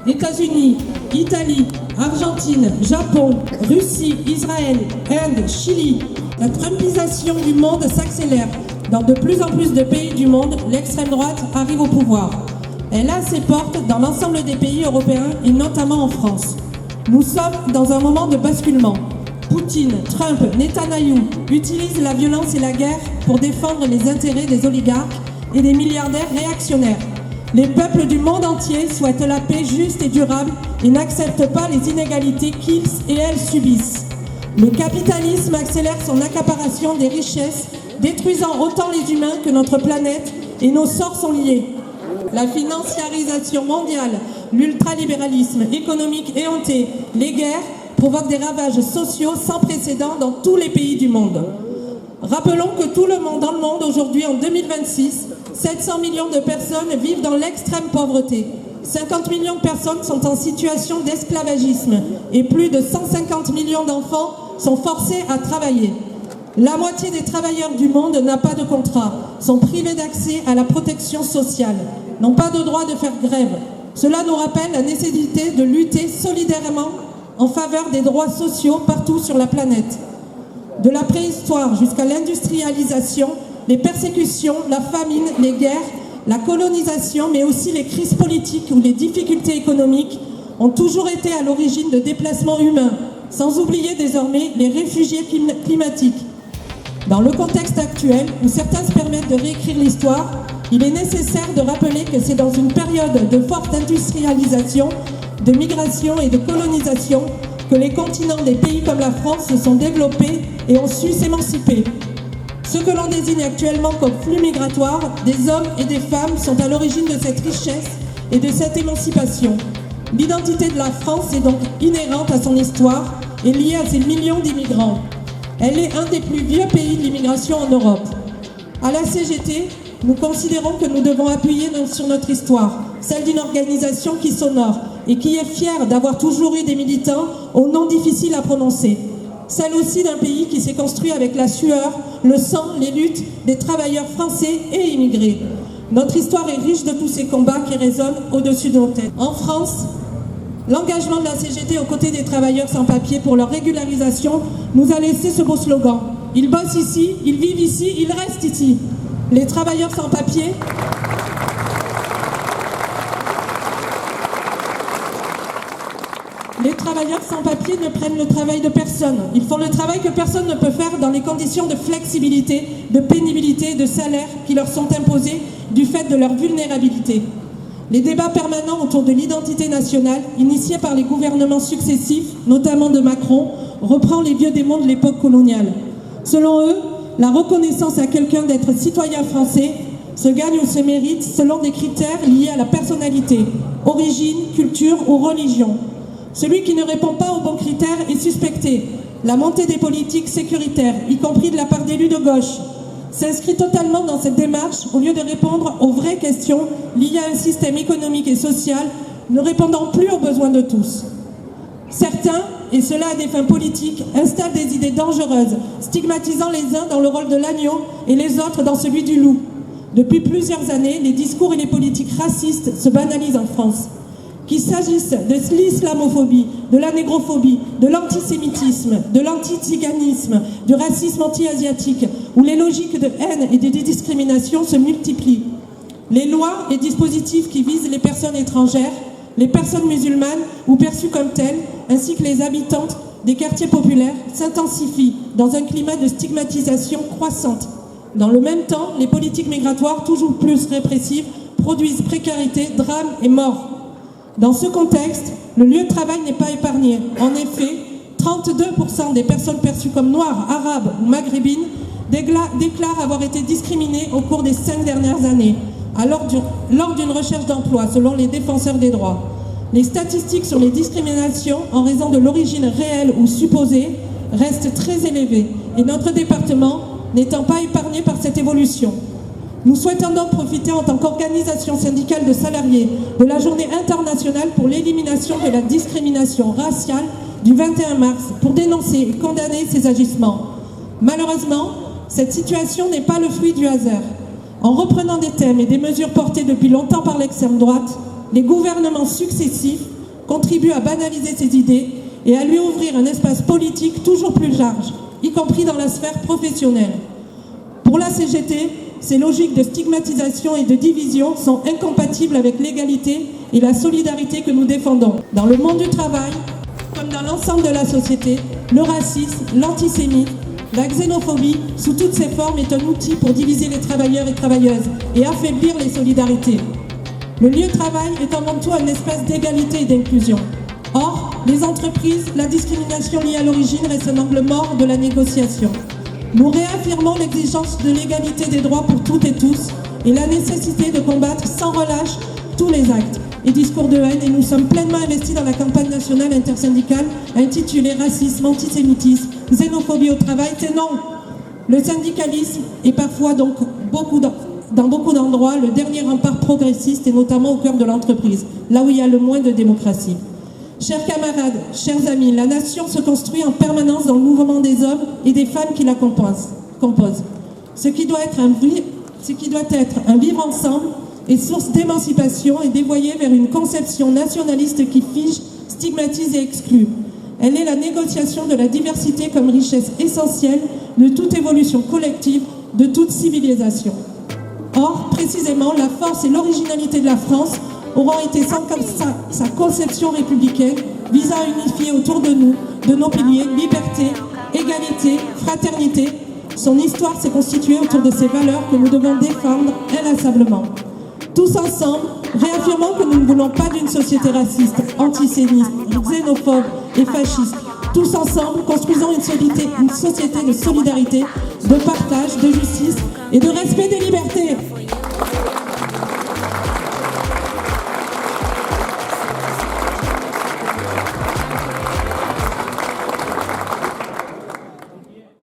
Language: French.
États-Unis, Italie, Argentine, Japon, Russie, Israël, Inde, Chili. La trumpisation du monde s'accélère. Dans de plus en plus de pays du monde, l'extrême droite arrive au pouvoir. Elle a ses portes dans l'ensemble des pays européens et notamment en France. Nous sommes dans un moment de basculement. Poutine, Trump, Netanyahou utilisent la violence et la guerre pour défendre les intérêts des oligarques et des milliardaires réactionnaires. Les peuples du monde entier souhaitent la paix juste et durable et n'acceptent pas les inégalités qu'ils et elles subissent. Le capitalisme accélère son accaparation des richesses, détruisant autant les humains que notre planète, et nos sorts sont liés. La financiarisation mondiale, l'ultralibéralisme économique éhonté, les guerres provoquent des ravages sociaux sans précédent dans tous les pays du monde. Rappelons que dans le monde aujourd'hui, en 2026, 700 millions de personnes vivent dans l'extrême pauvreté. 50 millions de personnes sont en situation d'esclavagisme et plus de 150 millions d'enfants sont forcés à travailler. La moitié des travailleurs du monde n'a pas de contrat, sont privés d'accès à la protection sociale, n'ont pas de droit de faire grève. Cela nous rappelle la nécessité de lutter solidairement en faveur des droits sociaux partout sur la planète. De la préhistoire jusqu'à l'industrialisation, les persécutions, la famine, les guerres, la colonisation, mais aussi les crises politiques ou les difficultés économiques ont toujours été à l'origine de déplacements humains, sans oublier désormais les réfugiés climatiques. Dans le contexte actuel, où certains se permettent de réécrire l'histoire, il est nécessaire de rappeler que c'est dans une période de forte industrialisation, de migration et de colonisation que les continents des pays comme la France se sont développés et ont su s'émanciper. Ceux que l'on désigne actuellement comme flux migratoires, des hommes et des femmes, sont à l'origine de cette richesse et de cette émancipation. L'identité de la France est donc inhérente à son histoire et liée à ses millions d'immigrants. Elle est un des plus vieux pays de l'immigration en Europe. À la CGT, nous considérons que nous devons appuyer sur notre histoire, celle d'une organisation qui s'honore et qui est fière d'avoir toujours eu des militants aux noms difficiles à prononcer. Celle aussi d'un pays qui s'est construit avec la sueur, le sang, les luttes des travailleurs français et immigrés. Notre histoire est riche de tous ces combats qui résonnent au-dessus de nos têtes. En France, l'engagement de la CGT aux côtés des travailleurs sans papier pour leur régularisation nous a laissé ce beau slogan. Ils bossent ici, ils vivent ici, ils restent ici. Les travailleurs sans papier... Les travailleurs sans papier ne prennent le travail de personne. Ils font le travail que personne ne peut faire dans les conditions de flexibilité, de pénibilité et de salaire qui leur sont imposées du fait de leur vulnérabilité. Les débats permanents autour de l'identité nationale, initiés par les gouvernements successifs, notamment de Macron, reprend les vieux démons de l'époque coloniale. Selon eux, la reconnaissance à quelqu'un d'être citoyen français se gagne ou se mérite selon des critères liés à la personnalité, origine, culture ou religion. Celui qui ne répond pas aux bons critères est suspecté. La montée des politiques sécuritaires, y compris de la part d'élus de gauche, s'inscrit totalement dans cette démarche au lieu de répondre aux vraies questions liées à un système économique et social ne répondant plus aux besoins de tous. Certains, et cela à des fins politiques, installent des idées dangereuses, stigmatisant les uns dans le rôle de l'agneau et les autres dans celui du loup. Depuis plusieurs années, les discours et les politiques racistes se banalisent en France. Qu'il s'agisse de l'islamophobie, de la négrophobie, de l'antisémitisme, de l'anti-tsiganisme, du racisme anti-asiatique, où les logiques de haine et de discrimination se multiplient. Les lois et dispositifs qui visent les personnes étrangères, les personnes musulmanes ou perçues comme telles, ainsi que les habitantes des quartiers populaires, s'intensifient dans un climat de stigmatisation croissante. Dans le même temps, les politiques migratoires, toujours plus répressives, produisent précarité, drame et mort. Dans ce contexte, le lieu de travail n'est pas épargné. En effet, 32% des personnes perçues comme noires, arabes ou maghrébines déclarent avoir été discriminées au cours des 5 dernières années, lors d'une recherche d'emploi, selon les défenseurs des droits. Les statistiques sur les discriminations en raison de l'origine réelle ou supposée restent très élevées, et notre département n'étant pas épargné par cette évolution. Nous souhaitons donc profiter en tant qu'organisation syndicale de salariés de la journée internationale pour l'élimination de la discrimination raciale du 21 mars pour dénoncer et condamner ces agissements. Malheureusement, cette situation n'est pas le fruit du hasard. En reprenant des thèmes et des mesures portés depuis longtemps par l'extrême droite, les gouvernements successifs contribuent à banaliser ces idées et à lui ouvrir un espace politique toujours plus large, y compris dans la sphère professionnelle. Pour la CGT, ces logiques de stigmatisation et de division sont incompatibles avec l'égalité et la solidarité que nous défendons. Dans le monde du travail, comme dans l'ensemble de la société, le racisme, l'antisémitisme, la xénophobie, sous toutes ses formes, est un outil pour diviser les travailleurs et travailleuses et affaiblir les solidarités. Le lieu de travail est avant tout un espace d'égalité et d'inclusion. Or, les entreprises, la discrimination liée à l'origine reste un angle mort de la négociation. Nous réaffirmons l'exigence de l'égalité des droits pour toutes et tous et la nécessité de combattre sans relâche tous les actes et discours de haine, et nous sommes pleinement investis dans la campagne nationale intersyndicale intitulée « Racisme, antisémitisme, xénophobie au travail, c'est non ». Le syndicalisme est parfois donc dans beaucoup d'endroits le dernier rempart progressiste, et notamment au cœur de l'entreprise, là où il y a le moins de démocratie. Chers camarades, chers amis, la nation se construit en permanence dans le mouvement des hommes et des femmes qui la composent. Ce qui doit être un vivre ensemble est source d'émancipation et dévoyée vers une conception nationaliste qui fige, stigmatise et exclut. Elle est la négociation de la diversité comme richesse essentielle de toute évolution collective, de toute civilisation. Or, précisément, la force et l'originalité de la France auront été sans sa conception républicaine visant à unifier autour de nous, de nos piliers, liberté, égalité, fraternité. Son histoire s'est constituée autour de ces valeurs que nous devons défendre inlassablement. Tous ensemble, réaffirmons que nous ne voulons pas d'une société raciste, antisémite, xénophobe et fasciste. Tous ensemble, construisons une société de solidarité, de partage, de justice et de respect des libertés.